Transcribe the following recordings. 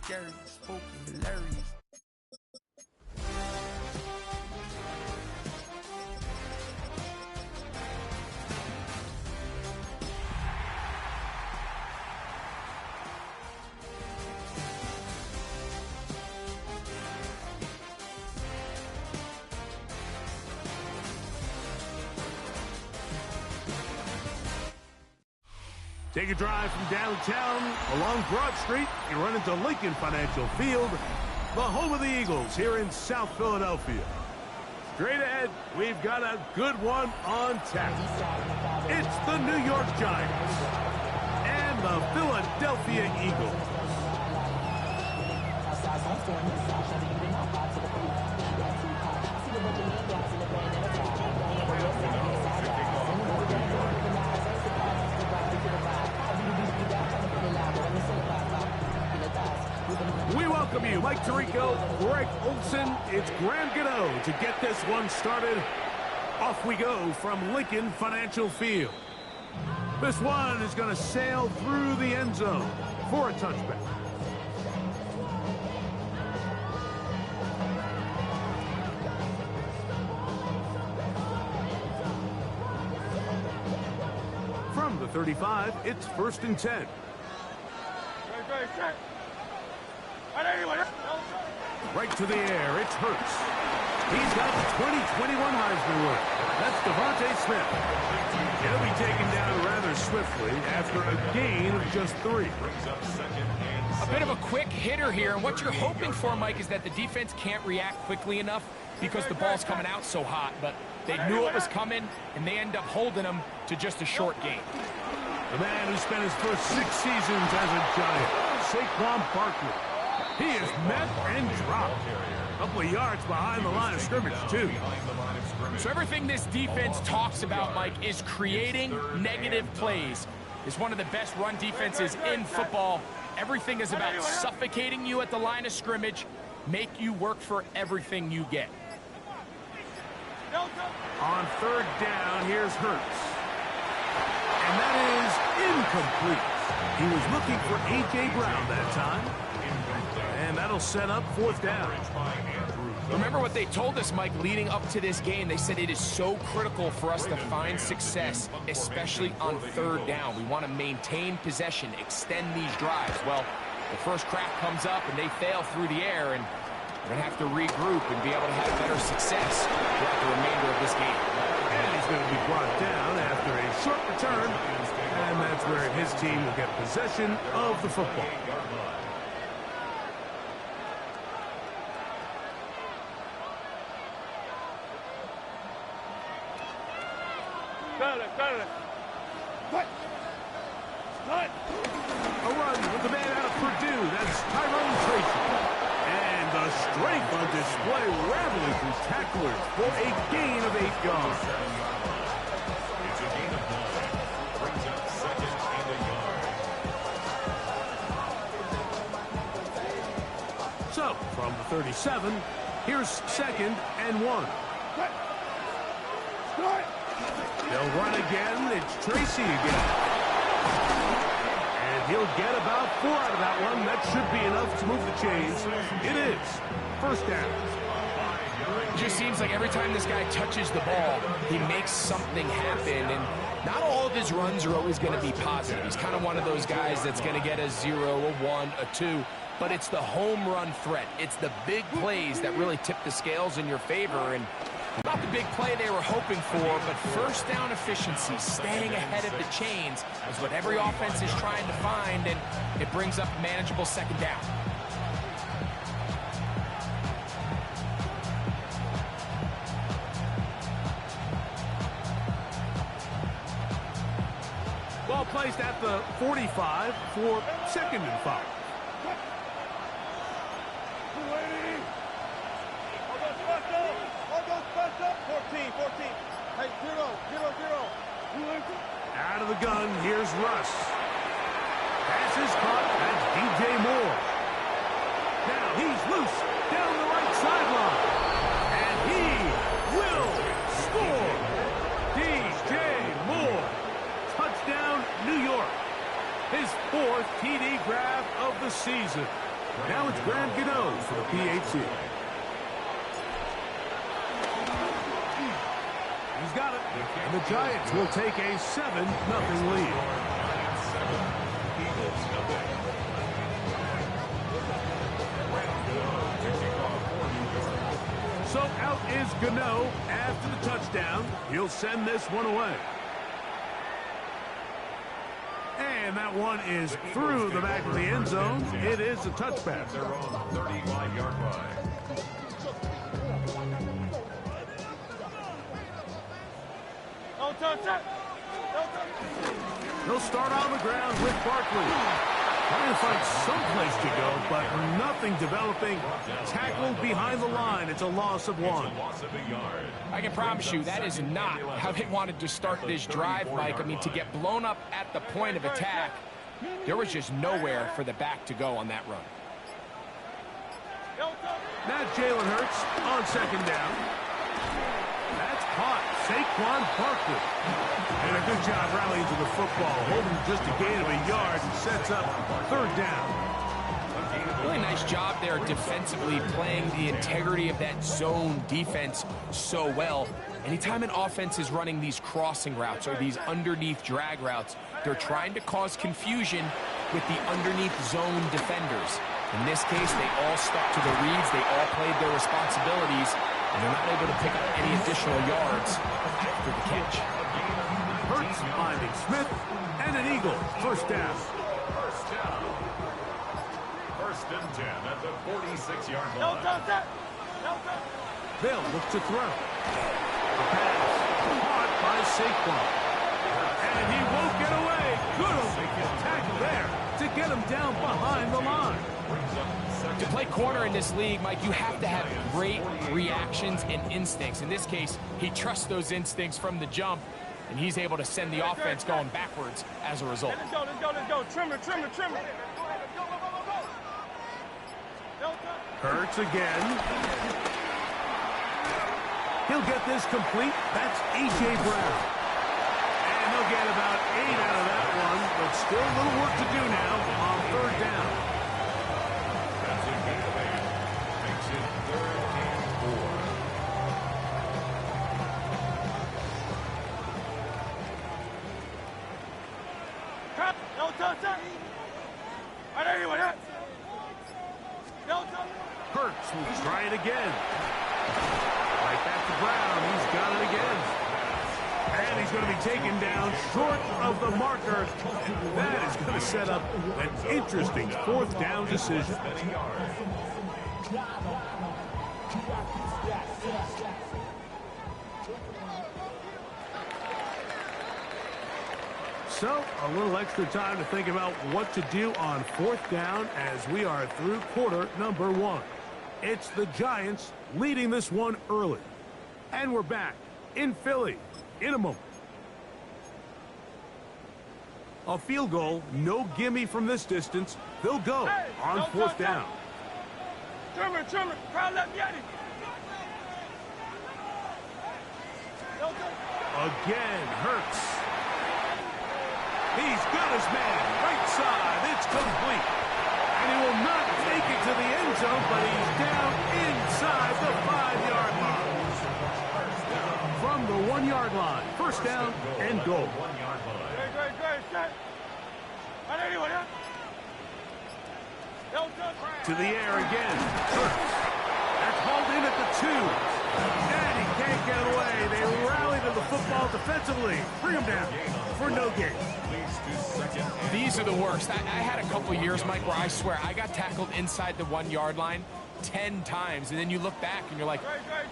scary, spooky, hilarious. Take a drive from downtown along Broad Street. You run into Lincoln Financial Field, the home of the Eagles here in South Philadelphia. Straight ahead, we've got a good one on tap. It's the New York Giants and the Philadelphia Eagles. We welcome you, Mike Tirico, Greg Olson. It's Graham Gano to get this one started. Off we go from Lincoln Financial Field. This one is going to sail through the end zone for a touchback. From the 35, it's 1st and 10. Right to the air, it's Hurts. He's got 2021 Heisman winner. That's Devontae Smith. He'll be taken down rather swiftly after a gain of just 3. A bit of a quick hitter here, and what you're hoping for, Mike, is that the defense can't react quickly enough because the ball's coming out so hot, but they knew it was coming, and they end up holding them to just a short gain. The man who spent his first 6 seasons as a Giant, Saquon Barkley. He is met and dropped. A couple of yards behind the line of scrimmage, too. So everything this defense talks about, Mike, is creating negative plays. It's one of the best run defenses in football. Everything is about suffocating you at the line of scrimmage, make you work for everything you get. On 3rd down, here's Hurts. And that is incomplete. He was looking for A.J. Brown that time. And that'll set up 4th down. Remember what they told us, Mike, leading up to this game. They said it is so critical for us to find success, especially on 3rd down. We want to maintain possession, extend these drives. Well, the first crack comes up and they fail through the air, and we're going to have to regroup and be able to have better success throughout the remainder of this game. And he's going to be brought down after a short return, and that's where his team will get possession of the football. A run with the man out of Purdue. That's Tyrone Tracy. And the strength on display, rattling through tacklers for a gain of 8 yards. It's a gain of 9. Brings up 2nd and a yard. So, from the 37, here's 2nd and 1. They'll run again. It's Tracy again. And he'll get about 4 out of that one. That should be enough to move the chains. It is 1st down. It just seems like every time this guy touches the ball, he makes something happen. And not all of his runs are always going to be positive. He's kind of one of those guys that's going to get a 0, a 1, a 2. But it's the home run threat. It's the big plays that really tip the scales in your favor. And not the big play they were hoping for, but 1st down efficiency, staying ahead of the chains, is what every offense is trying to find, and it brings up manageable 2nd down. Ball placed at the 45 for 2nd and 5. Out of the gun, here's Russ. Pass is caught. That's DJ Moore. Now he's loose down the right sideline. And he will score. DJ Moore. Touchdown, New York. His 4th TD grab of the season. Now it's Graham Gano for the PAT. He's got it. And the Giants will take a 7-0 lead. So out is Gano after the touchdown. He'll send this one away. And that one is through the back of the end zone. It is a touchback. They're on the 35-yard line. He'll start on the ground with Barkley. Trying to find some place to go, but nothing developing. Tackled behind the line. It's a loss of 1. Loss of a yard. I can promise you that is not how they wanted to start this drive, Mike. I mean, to get blown up at the point of attack, there was just nowhere for the back to go on that run. Now Jalen Hurts on second down. That's caught. Saquon Barkley. And a good job rallying to the football, holding just a gain of a yard and sets up third down. Really nice job there defensively, playing the integrity of that zone defense so well. Anytime an offense is running these crossing routes or these underneath drag routes, they're trying to cause confusion with the underneath zone defenders. In this case, they all stuck to the reads, they all played their responsibilities, and they're not able to pick up any additional yards after the catch. Hurts finding Smith, and an Eagle. First down. First and 10 at the 46-yard line. They'll look to throw. The pass caught by Saquon. And he won't get away. Good tackle there to get him down behind the line. To play corner in this league, Mike, you have to have great reactions and instincts. In this case, he trusts those instincts from the jump, and he's able to send the offense going backwards as a result. Let's go. Trimmer. Hurts again. He'll get this complete. That's A.J. Brown. And they'll get about 8 out of that one, but still a little work to do now on third down. That's a gain of 8. Makes it 3rd and 4. Hurts will try it again. Right back to Brown. He's got it again. And he's going to be taken down short of the marker. That is going to set up an interesting fourth down decision. So, a little extra time to think about what to do on fourth down as we are through quarter number 1. It's the Giants leading this one early. And we're back in Philly in a moment. A field goal, no gimme from this distance. They'll go on fourth down. Trimmer. Crowd left, Yeti. Again, Hurts. He's got his man. Right side. It's complete. And he will not take it to the end zone, but he's down inside the 5-yard line. From the 1-yard line. First down and goal. 1-yard line. Great. To the air again. Hurts. That's hauled in at the 2. And he can't get away. They rally to the football defensively. Bring him down for no gain. These are the worst. I had a couple years, Mike, where I swear I got tackled inside the 1-yard line 10 times, and then you look back and you're like,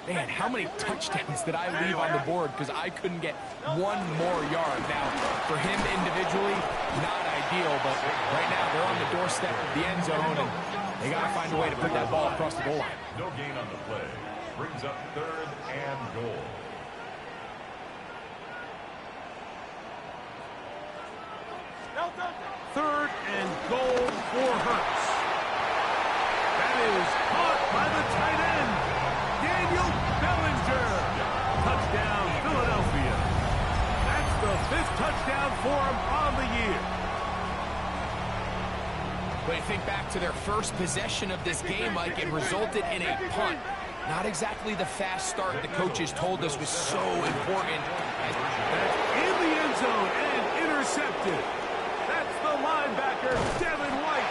man, how many touchdowns did I leave on the board because I couldn't get one more yard? Now, for him individually, not ideal, but right now they're on the doorstep of the end zone, and they got to find a way to put that ball across the goal line. No gain on the play. Brings up 3rd and goal. Third and goal for Hurts. That is caught by the tight end, Daniel Bellinger. Touchdown, Philadelphia. That's the 5th touchdown for him on the year. But you think back to their first possession of this game, Mike, it resulted in a punt. Not exactly the fast start the coaches told us was so important. That's in the end zone and intercepted. That's the linebacker, Devin White.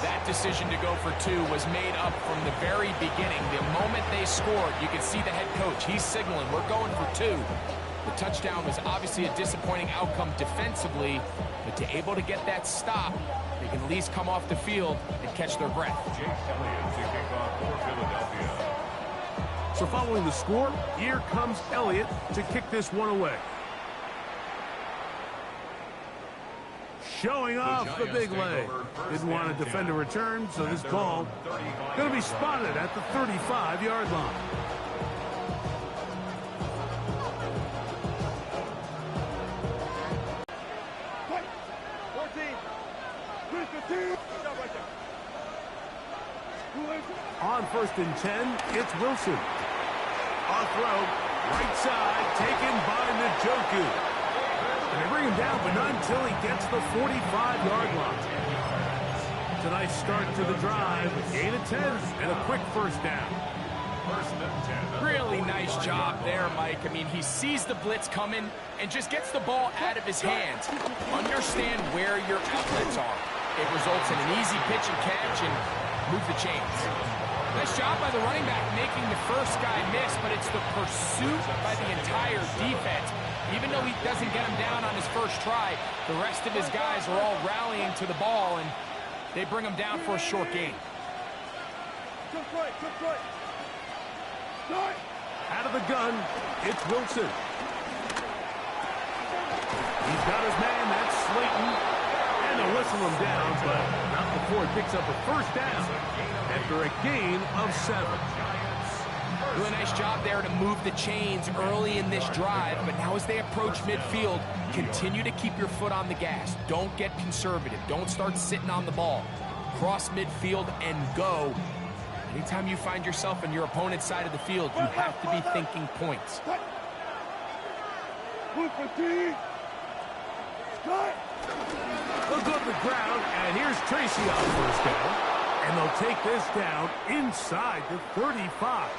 That decision to go for 2 was made up from the very beginning. The moment they scored, you could see the head coach. He's signaling, we're going for 2. The touchdown was obviously a disappointing outcome defensively, but to able to get that stop, they can at least come off the field and catch their breath. Jake Elliott to kick off for Philadelphia. So following the score, here comes Elliott to kick this one away. Showing off the big leg. Didn't want to defend a return, so this ball going to be spotted at the 35-yard line. On 1st and 10, it's Wilson. On throw, right side, taken by Njoku. And they bring him down, but not until he gets the 45-yard line. It's a nice start to the drive. Gain of 10 and a quick first down. Really nice job there, Mike. I mean, he sees the blitz coming and just gets the ball out of his hands. Understand where your outlets are. It results in an easy pitch and catch and move the chains. Nice job by the running back making the first guy miss, but it's the pursuit by the entire defense. Even though he doesn't get him down on his first try, the rest of his guys are all rallying to the ball, and they bring him down for a short gain. Out of the gun, it's Wilson. He's got his man, that's Slayton. And they'll whistle him down, but not before he picks up a first down after a gain of 7. Really nice job there to move the chains early in this drive, but now as they approach midfield, continue to keep your foot on the gas. Don't get conservative. Don't start sitting on the ball. Cross midfield and go. Anytime you find yourself on your opponent's side of the field, you have to be thinking points. They'll go to the ground, and here's Tracy on first down. And they'll take this down inside the 35.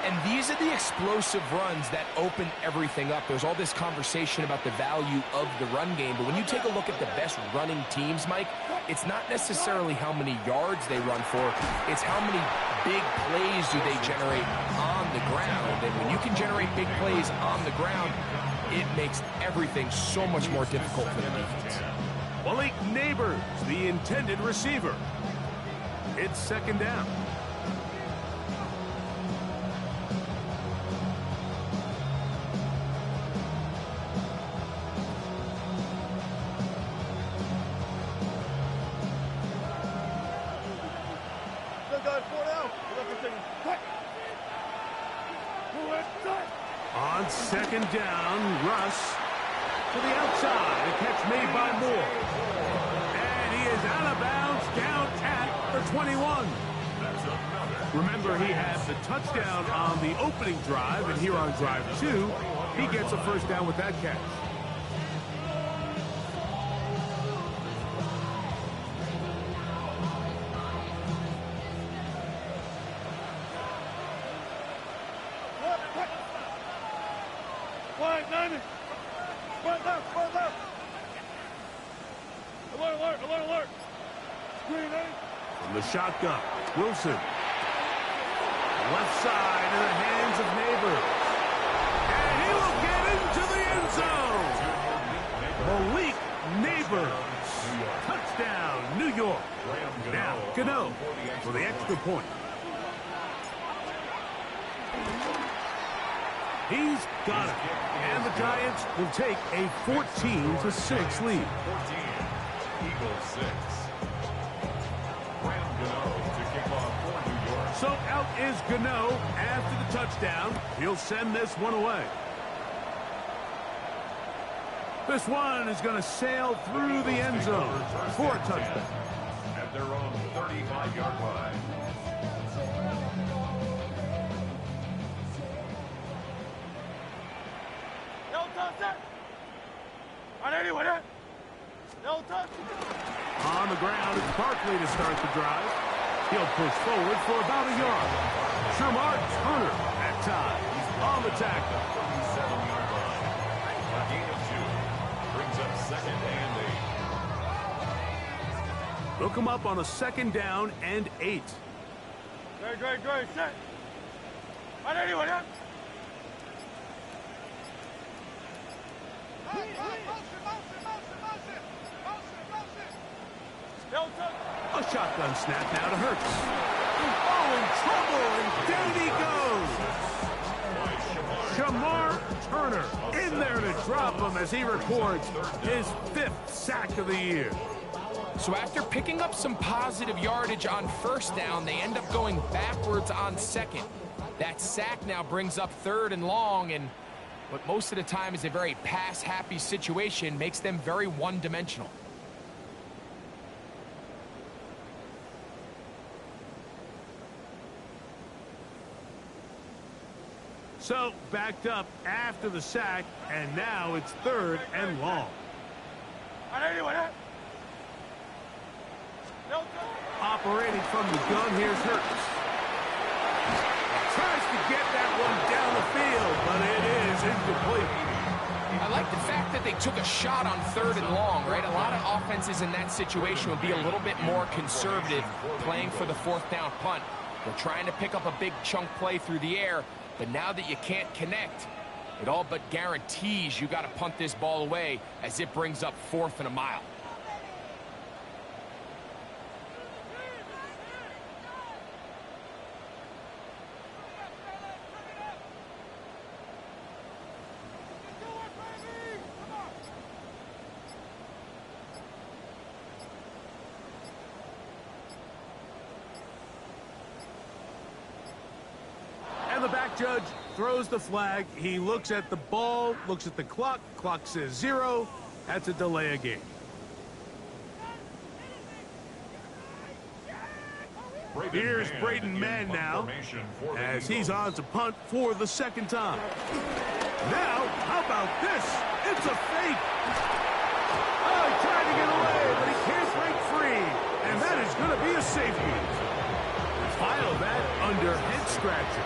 And these are the explosive runs that open everything up. There's all this conversation about the value of the run game, but when you take a look at the best running teams, Mike, it's not necessarily how many yards they run for, it's how many big plays do they generate on the ground. And when you can generate big plays on the ground, it makes everything so much more difficult for the defense. Malik Neighbors, the intended receiver. It's 2nd down. On 2nd down, Russ to the outside. A catch made by Moore. And he is out of bounds down at the 21. Remember, he had the touchdown on the opening drive, and here on drive 2, he gets a first down with that catch. From the shotgun, Wilson. Left side in the hands of Neighbors. And he will get into the end zone. Malik Neighbors. Touchdown, New York. Now, Gano for the extra point. He's got it. And the Giants will take a 14-6 lead. 14, Eagles 6. So out is Gano after the touchdown. He'll send this one away. This one is going to sail through the end zone for a touchdown. At their own 35-yard line. touch that. On anyone, eh? No touch. On the ground, it's Barkley to start the drive. He'll push forward for about a yard. Shamar Turner at time. On the tackle. 37-yard line. A gain of 2. Brings up 2nd and 8. They'll come up on a 2nd down and 8. Great. Set. On anyone, eh? No touch. A shotgun snap now to Hurts. Oh, in trouble, and down he goes. Shamar Turner in there to drop him as he records his 5th sack of the year. So after picking up some positive yardage on 1st down, they end up going backwards on 2nd. That sack now brings up 3rd and long, and what most of the time is a very pass-happy situation makes them very one-dimensional. So backed up after the sack, and now it's 3rd and long. On anyone, eh? No touch. Operating from the gun, here's Hurts. Tries to get that one down the field, but it is incomplete. I like the fact that they took a shot on 3rd and long, right? A lot of offenses in that situation would be a little bit more conservative playing for the 4th down punt. They're trying to pick up a big chunk play through the air, but now that you can't connect, it all but guarantees you got to punt this ball away as it brings up 4th and a mile. The back judge throws the flag. He looks at the ball, looks at the clock. Clock says 0. That's a delay of game. Here's Braden Mann now as he's on to punt for the 2nd time. Now, how about this? It's a fake. Oh, he tried to get away, but he can't break free. And that is going to be a safety. File that under head scratcher.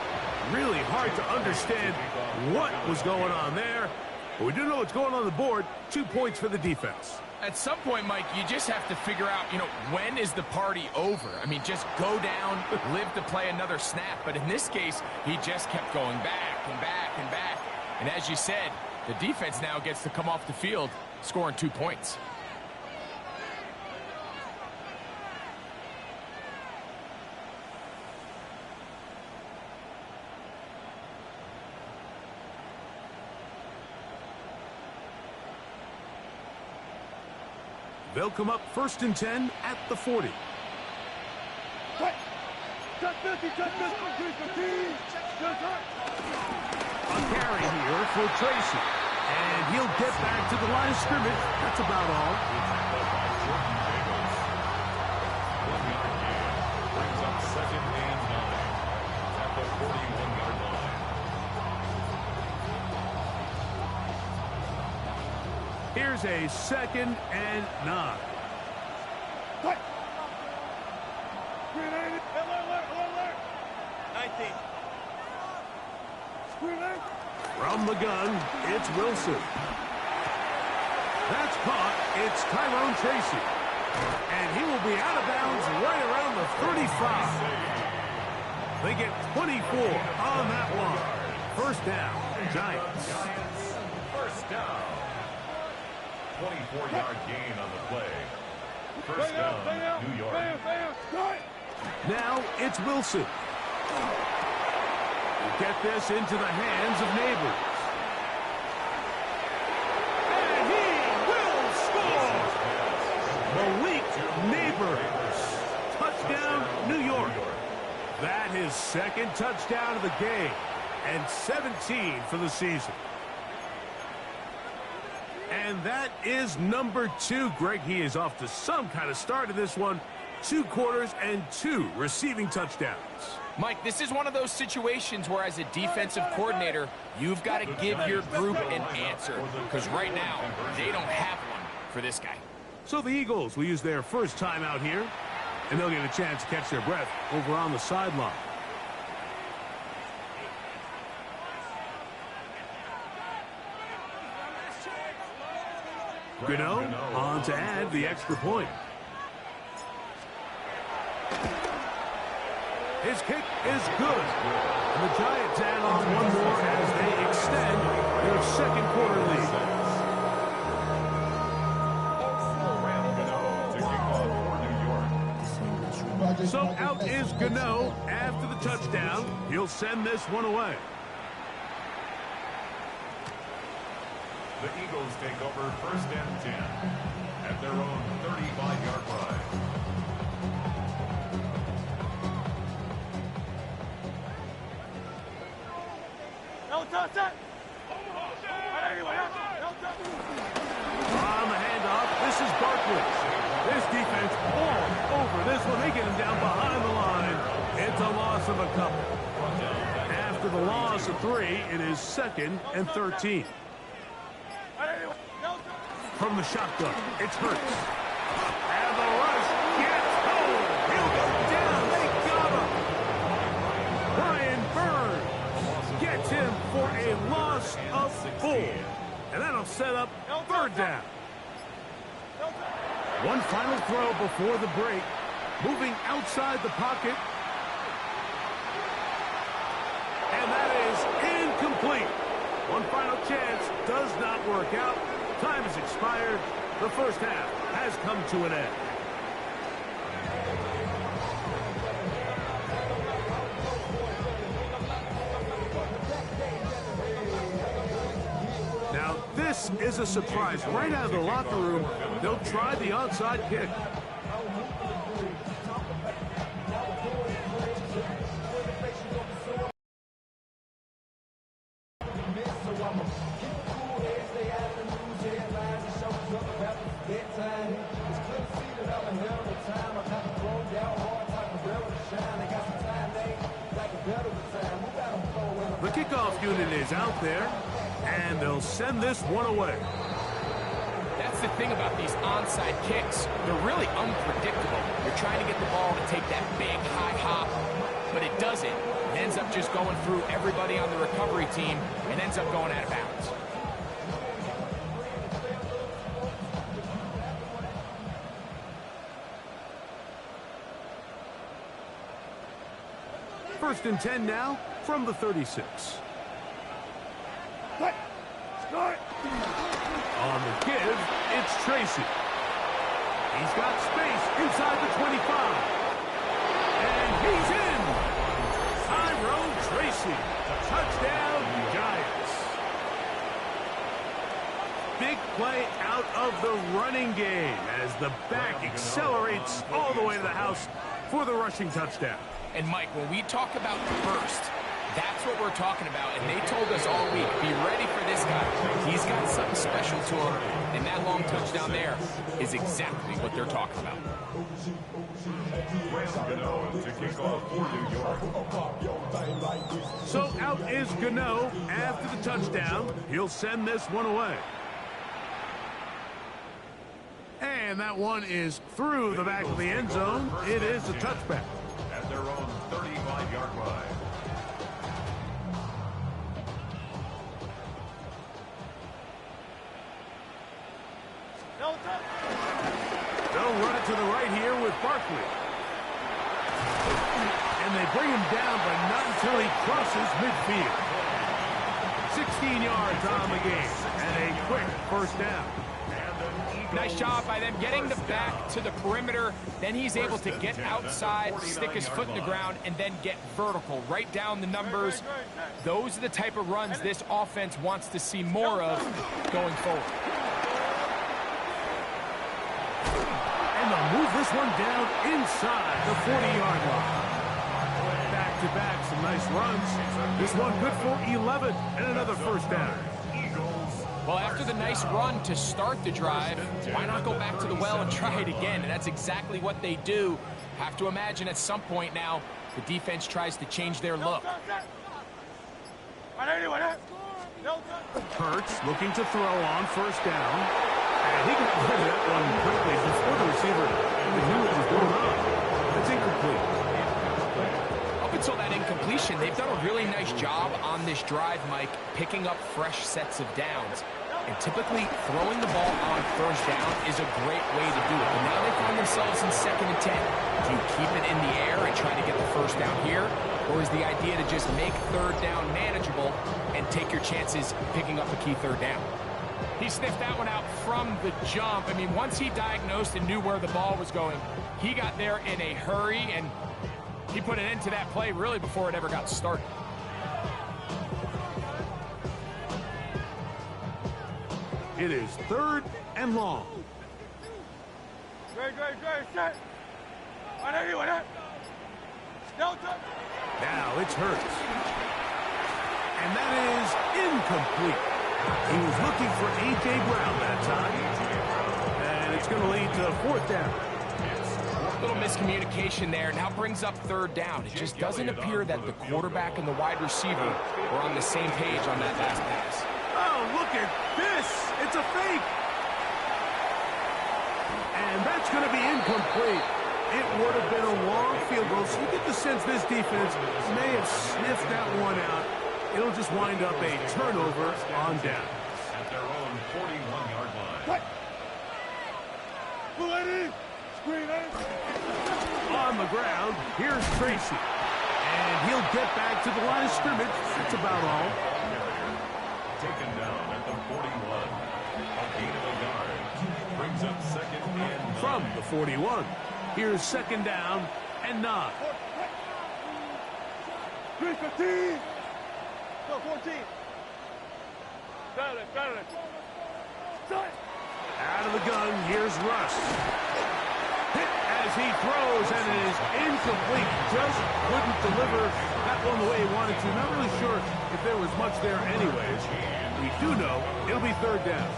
Really hard to understand what was going on there. But we do know what's going on the board. 2 points for the defense. At some point, Mike, you just have to figure out, when is the party over? I mean, just go down, live to play another snap. But in this case, he just kept going back and back and back. And as you said, the defense now gets to come off the field, scoring 2 points. They'll come up 1st and 10 at the 40. Cut 50, cut 50. A carry here for Tracy. And he'll get back to the line of scrimmage. That's about all. Brings up 2nd and 9 at the 41-yard line. Here's a 2nd and 9. Cut. Screen alert. 19. Screen alert. From the gun, it's Wilson. That's caught. It's Tyrone Tracy. And he will be out of bounds right around the 35. They get 24 on that one. 1st down, Giants. 1st down. 24-yard gain on the play. 1st down, New York. Now it's Wilson. Get this into the hands of Neighbors. And he will score! Malik Neighbors. Touchdown, New York. That his 2nd touchdown of the game. And 17 for the season. And that is number 2. Greg, he is off to some kind of start in this one. 2 quarters and 2 receiving touchdowns. Mike, this is one of those situations where as a defensive coordinator, you've got to give your group an answer. Because right now, they don't have one for this guy. So the Eagles will use their first time out here, and they'll get a chance to catch their breath over on the sideline. Gano on to add the extra point. His kick is good. And the Giants add on one more as they extend their second quarter lead. So out is Gano after the touchdown. He'll send this one away. The Eagles take over 1st and 10 at their own 35-yard line. On the handoff, this is Barkley. This defense all over this one. They get him down behind the line. It's a loss of a couple. After the loss of 3, it is 2nd and 13. From the shotgun, it's Hurts. And the rush gets home. He'll go down. They got him. Brian Burns gets him for a loss of 4. And that'll set up 3rd down. One final throw before the break. Moving outside the pocket. And that is incomplete. One final chance does not work out. Time has expired. The first half has come to an end. Now, this is a surprise. Right out of the locker room, they'll try the onside kick. The kickoff unit is out there, and they'll send this one away. That's the thing about these onside kicks. They're really unpredictable. You're trying to get the ball to take that big high hop, but it doesn't. It ends up just going through everybody on the recovery team and ends up going out of bounds. First and 10 now from the 36. On the give, it's Tracy. He's got space inside the 25. And he's in. Tyrone Tracy. Touchdown, Giants. Big play out of the running game as the back accelerates all the way to the house for the rushing touchdown. And Mike, when we talk about burst, that's what we're talking about. And they told us all week, be ready for this guy. He's got something special to him. And that long touchdown there is exactly what they're talking about. So out is Gano after the touchdown. He'll send this one away. And that one is through the back of the end zone. It is a touchback. At their own 35-yard line. They'll run it to the right here with Barkley. And they bring him down, but not until he crosses midfield. 16 yards on the game and a quick first down. Nice job by them getting the back to the perimeter. Then he's able to get outside, stick his foot in the ground, and then get vertical. Right down the numbers. Those are the type of runs this offense wants to see more of going forward. And they'll move this one down inside the 40-yard line. Back-to-back, some nice runs. This one good for 11 and another first down. Well, after the nice run to start the drive, why not go back to the well and try it again? And that's exactly what they do. Have to imagine at some point now, the defense tries to change their look. Hurts looking to throw on first down. And he got rid of that one quickly before the receiver even knew what was going on. That's incomplete. Up until that incompletion, they've done a really nice job on this drive, Mike, picking up fresh sets of downs. And typically, throwing the ball on first down is a great way to do it. But now they find themselves in 2nd and 10. Do you keep it in the air and try to get the first down here? Or is the idea to just make third down manageable and take your chances picking up a key third down? He sniffed that one out from the jump. I mean, once he diagnosed and knew where the ball was going, he got there in a hurry, and he put an end to that play really before it ever got started. It is 3rd and long. Great, set. Now it's Hurts. And that is incomplete. He was looking for A.J. Brown that time. And it's going to lead to 4th down. A little miscommunication there. Now brings up 3rd down. It just doesn't appear that the quarterback and the wide receiver were on the same page on that last pass. Oh, look at this. It's a fake. And that's going to be incomplete. It would have been a long field goal, so you get the sense this defense may have sniffed that one out. It'll just wind up a turnover on down. At their own 41-yard line. On the ground, here's Tracy. And he'll get back to the line of scrimmage. That's about all. Taken down at the 41. A gain of a yard. Brings up 2nd and 9. From the 41. Here's 2nd down and 9. 3-15. Go, 14. Got it. Out of the gun, here's Russ. Hit as he throws, and it is incomplete. Just couldn't deliver that one the way he wanted to. Not really sure if there was much there anyways. We do know it'll be 3rd down.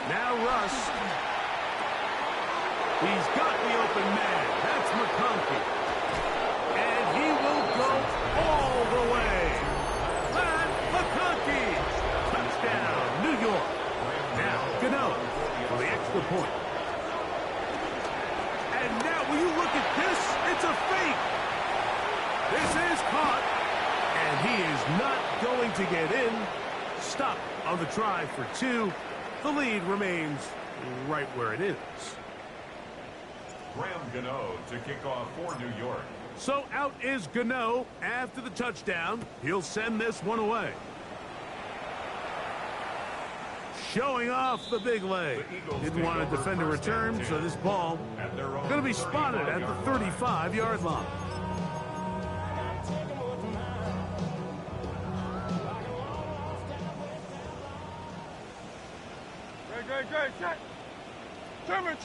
Now Russ. He's got the open man. That's McConkey. And he will go all the way. Matt McConkey. Touchdown, New York. Now Gano for the extra point. And now, will you look at this? It's a fake. This is caught. And he is not going to get in. Stop on the try for 2. The lead remains right where it is. Graham Gano to kick off for New York. So out is Gano after the touchdown. He'll send this one away. Showing off the big leg. Didn't want to defend a return, so this ball going to be spotted at the 35-yard line. Great, set. Sherman.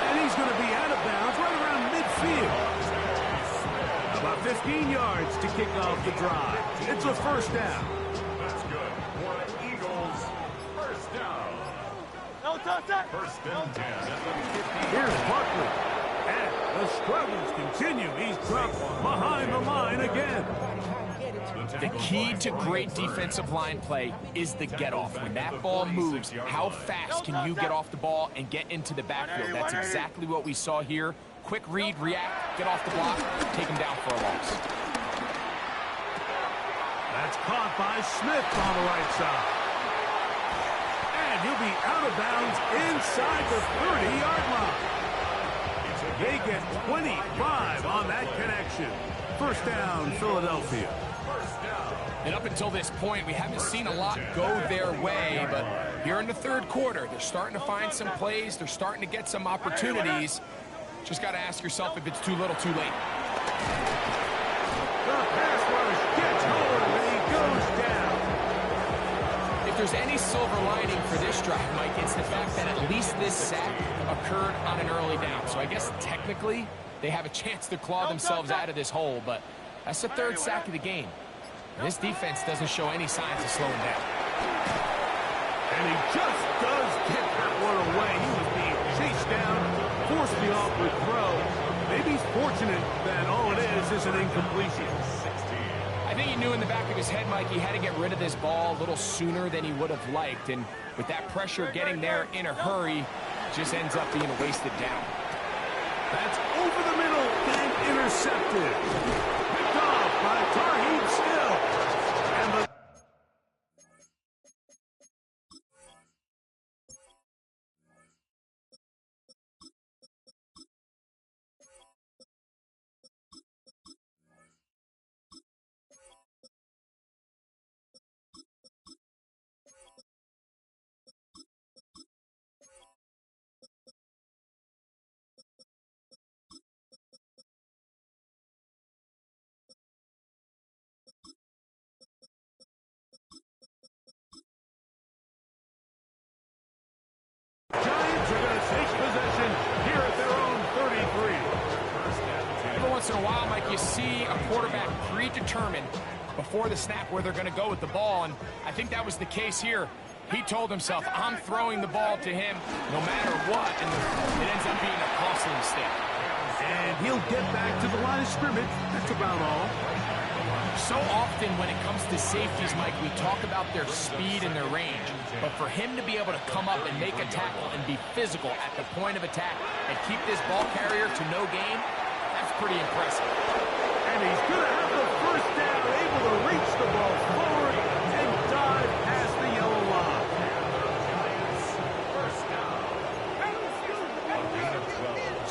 And he's going to be out of bounds right around midfield. About 15 yards to kick off the drive. It's a 1st down. That's good for the Eagles. 1st down. No touchdown. 1st and 10 at the 50. Here's Barkley. And the struggles continue. He's dropped behind the line again. The key to great defensive line play is the get-off. When that ball moves, how fast can you get off the ball and get into the backfield? That's exactly what we saw here. Quick read, react, get off the block, take him down for a loss. That's caught by Smith on the right side. And he'll be out of bounds inside the 30-yard line. They get 25 on that connection. 1st down, Philadelphia. And up until this point, we haven't seen a lot go their way, but here in the 3rd quarter, they're starting to find some plays. They're starting to get some opportunities. Just got to ask yourself if it's too little, too late. The pass rush gets hold, and he goes down. there's any silver lining for this drive, Mike, it's the fact that at least this sack occurred on an early down. So I guess technically they have a chance to claw themselves out of this hole, but that's the third sack of the game. And this defense doesn't show any signs of slowing down. And he just does get that one away. He was being chased down, forced the awkward throw. Maybe he's fortunate that all it is an incompletion. I think he knew in the back of his head, Mike, he had to get rid of this ball a little sooner than he would have liked. And with that pressure getting there in a hurry, just ends up being a wasted down. That's over the middle and intercepted. Picked off by Tarheeb Still. And the Giants are going to take possession here at their own 33. Every once in a while, Mike, you see a quarterback predetermined before the snap where they're going to go with the ball, and I think that was the case here. He told himself, I'm throwing the ball to him no matter what, and it ends up being a costly mistake. And he'll get back to the line of scrimmage. That's about all. So often when it comes to safeties, Mike, we talk about their speed and their range. But for him to be able to come up and make a tackle and be physical at the point of attack and keep this ball carrier to no gain, that's pretty impressive. And he's going to have the first down, able to reach the ball forward and dive past the yellow line.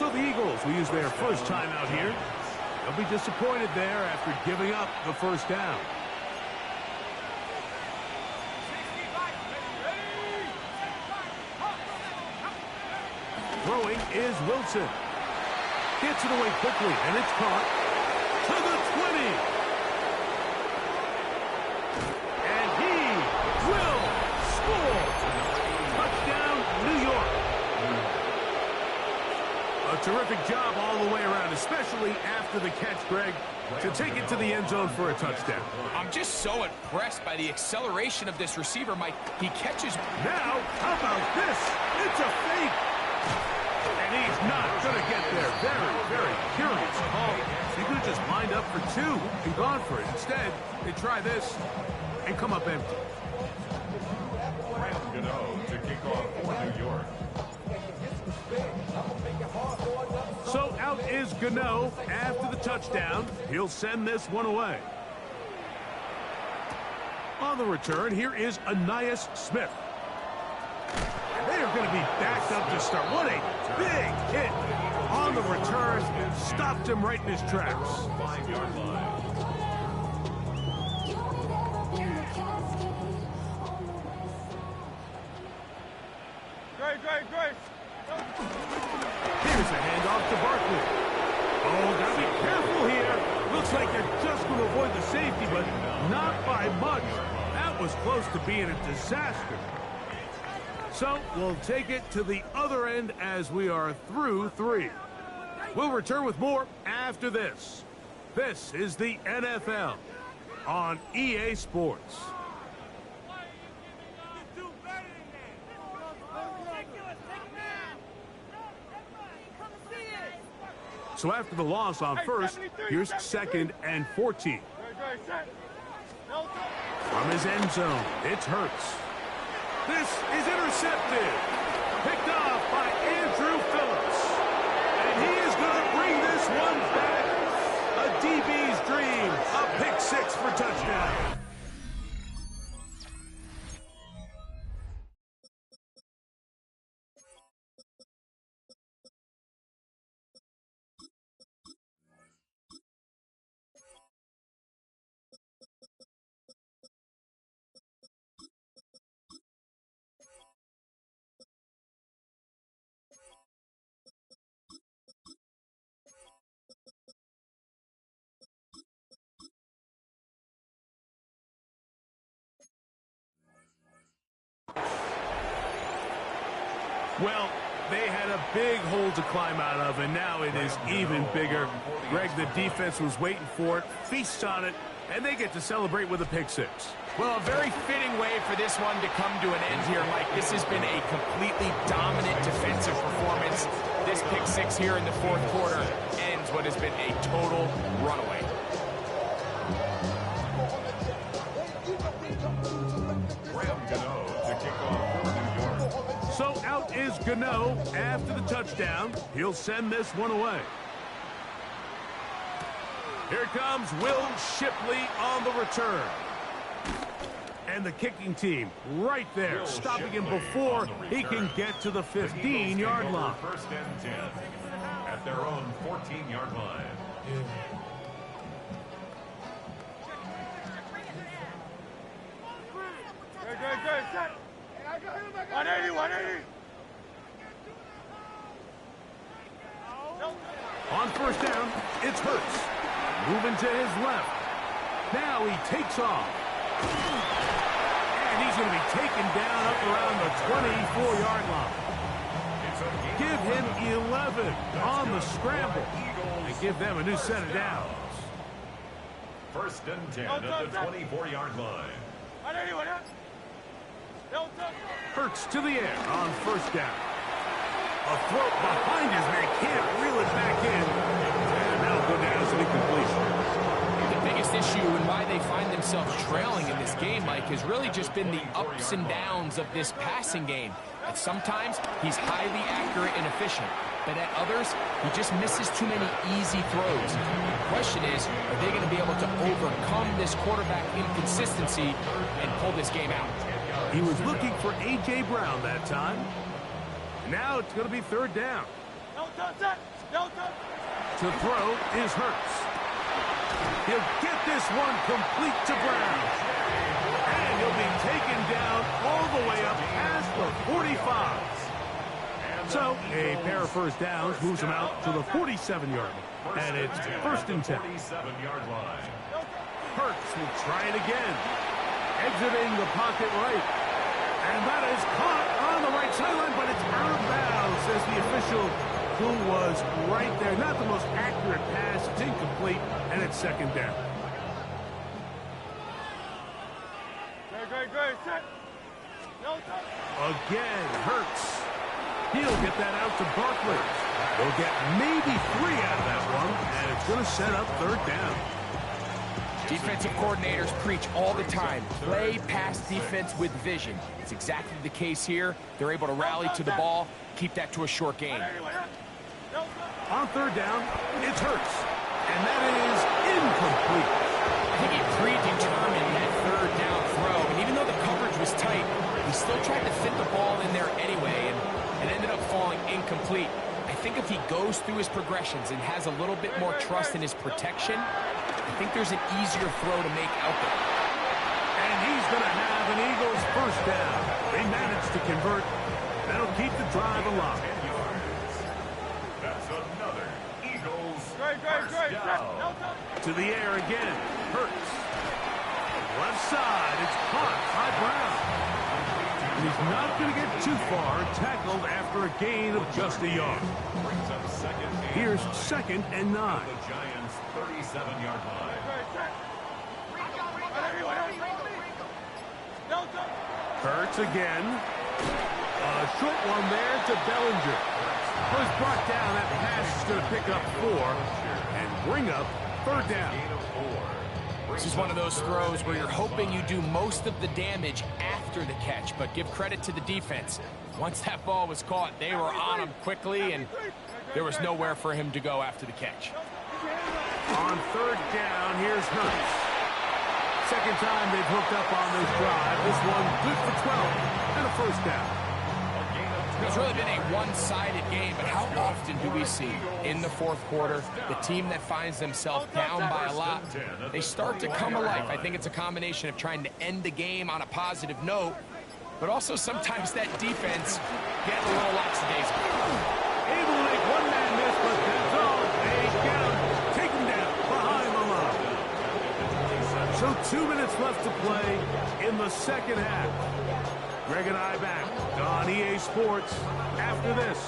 So the Eagles will use their first timeout here. They'll be disappointed there after giving up the first down. Throwing is Wilson. Gets it away quickly, and it's caught to the 20. And he will score. Touchdown, New York. A terrific job all the way around, especially after the catch, Greg, to take it to the end zone for a touchdown. I'm just so impressed by the acceleration of this receiver, Mike. He catches. Now, how about this? It's a fake. And he's not going to get there. Very, very curious call. He could have just lined up for two and gone for it. Instead, they try this and come up empty. Brandon Gano to kick off for New York. So out is Gano after the touchdown. He'll send this one away. On the return, here is Ainias Smith. They are going to be backed up to start. What a big hit on the return. Stopped him right in his tracks. 5-yard line. Great. Here's a handoff to Barkley. Oh, got to be careful here. Looks like they're just going to avoid the safety, but not by much. That was close to being a disaster. So we'll take it to the other end as we are through three. We'll return with more after this. This is the NFL on EA Sports. So after the loss on first, here's second and 14. From his end zone, it's Hurts. This is intercepted. Picked off by Andrew Phillips. And he is going to bring this one back. A DB's dream. A pick six for touchdown. Well, they had a big hole to climb out of, and now it is even bigger. Greg, the defense was waiting for it, feasts on it, and they get to celebrate with a pick six. Well, a very fitting way for this one to come to an end here, Mike. This has been a completely dominant defensive performance. This pick six here in the fourth quarter ends what has been a total runaway. Graham Gano to kick off for New York. So out is Gano after the touchdown. He'll send this one away. Here comes Will Shipley on the return. And the kicking team right there, stopping him before he can get to the 15-yard line. First and 10 at their own 14-yard line. Good, set. 180, 180. On first down, it's Hurts. Moving to his left. Now he takes off. And he's going to be taken down up around the 24-yard line. Give him 11 on the scramble. And give them a new set of downs. First and 10 at the 24-yard line. Hurts to the air on first down. A throw behind his man, can't reel it back in. And that'll go down as an incompletion. The biggest issue and why they find themselves trailing in this game, Mike, has really just been the ups and downs of this passing game. At sometimes, he's highly accurate and efficient. But at others, he just misses too many easy throws. The question is, are they going to be able to overcome this quarterback inconsistency and pull this game out? He was looking for A.J. Brown that time. Now it's going to be third down. To throw is Hurts. He'll get this one complete to Brown. And he'll be taken down all the way up past the 45. So a pair of first downs moves him out to the 47-yard line. And it's first and 10. 47-yard line. Hurts will try it again. Exiting the pocket right. And that is caught on the right sideline, but it's out of bounds, says the official, who was right there. Not the most accurate pass. It's incomplete, and it's second down. Great, set. Again, Hurts. He'll get that out to Barkley. They'll get maybe 3 out of that one, and it's going to set up third down. Defensive coordinators preach all the time, play pass defense with vision. It's exactly the case here. They're able to rally to the ball, keep that to a short game. On third down, it's Hurts. And that is incomplete. I think he predetermined that third down throw, and even though the coverage was tight, he still tried to fit the ball in there anyway, and it ended up falling incomplete. I think if he goes through his progressions and has a little bit more trust in his protection, I think there's an easier throw to make out there. And he's going to have an Eagles first down. They managed to convert. That'll keep the drive alive. That's another Eagles Great, first down. To the air again. Hurts. Left side. It's caught by Brown. And he's not going to get too far. Tackled after a gain of just a yard. Brings up second. Here's second and 9. The Giants' 37-yard line. Hurts again. A short one there to Bellinger. Was brought down. That pass is going to pick up 4 and bring up third down. This is one of those throws where you're hoping you do most of the damage after the catch, but give credit to the defense. Once that ball was caught, they were on him quickly, and there was nowhere for him to go after the catch. On third down, here's Hurts. Second time they've hooked up on this drive. This one good for 12 and a first down. It's really been a one-sided game, but how often do we see in the fourth quarter the team that finds themselves down by a lot, they start to come alive. I think it's a combination of trying to end the game on a positive note, but also sometimes that defense getting a little lackadaisical. Able to make one man miss, but that's all. They get him. Take him down behind the line. So 2 minutes left to play in the second half. Greg and I back on EA Sports after this.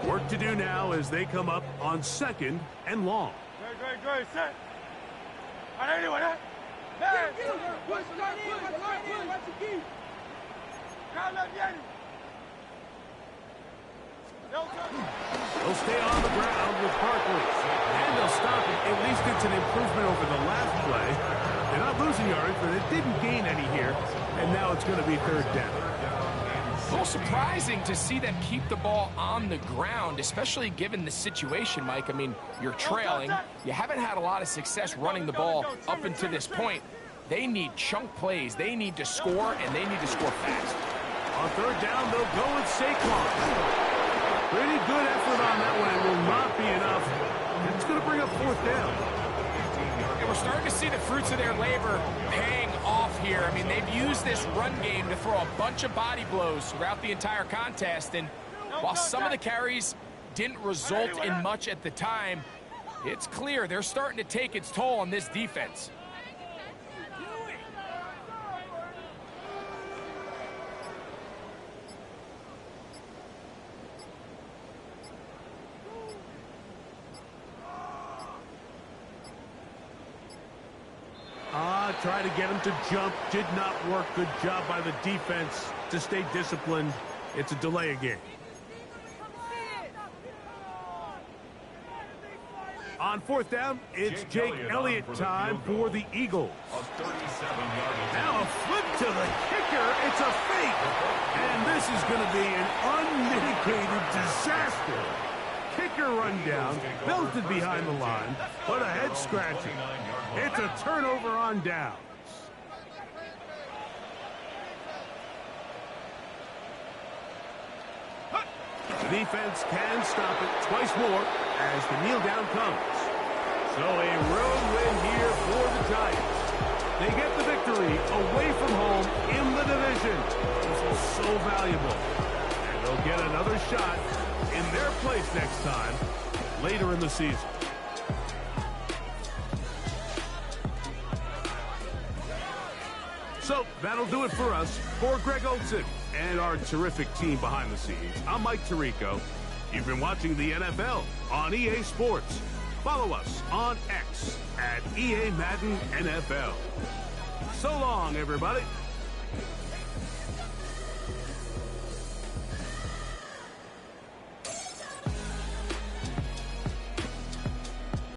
Work to do now as they come up on 2nd and long. Great, set. On anyone, eh? They'll stay on the ground with Barkley. And they'll stop it. At least it's an improvement over the last play. They're not losing yards, but it didn't gain any here. And now it's going to be 3rd down. A little surprising to see them keep the ball on the ground, especially given the situation, Mike. I mean, you're trailing. You haven't had a lot of success running the ball up until this point. They need chunk plays. They need to score, and they need to score fast. On 3rd down, they'll go with Saquon. Pretty good effort on that one. It will not be enough. And it's going to bring up 4th down. And we're starting to see the fruits of their labor paying off here. I mean, they've used this run game to throw a bunch of body blows throughout the entire contest. And while some of the carries didn't result in much at the time, it's clear they're starting to take its toll on this defense. Try to get him to jump. Did not work. Good job by the defense to stay disciplined. It's a delay of game. On 4th down, it's Jake Elliott time for the Eagles. Now a flip to the kicker. It's a fake. And this is going to be an unmitigated disaster. Kicker run down, belted behind the line, but a head scratcher. It's a turnover on downs. The defense can stop it twice more as the kneel down comes. So a road win here for the Giants. They get the victory away from home in the division. This is so valuable. And they'll get another shot in their place next time, later in the season. So, that'll do it for us. For Greg Olsen and our terrific team behind the scenes, I'm Mike Tirico. You've been watching the NFL on EA Sports. Follow us on X at EA Madden NFL. So long, everybody.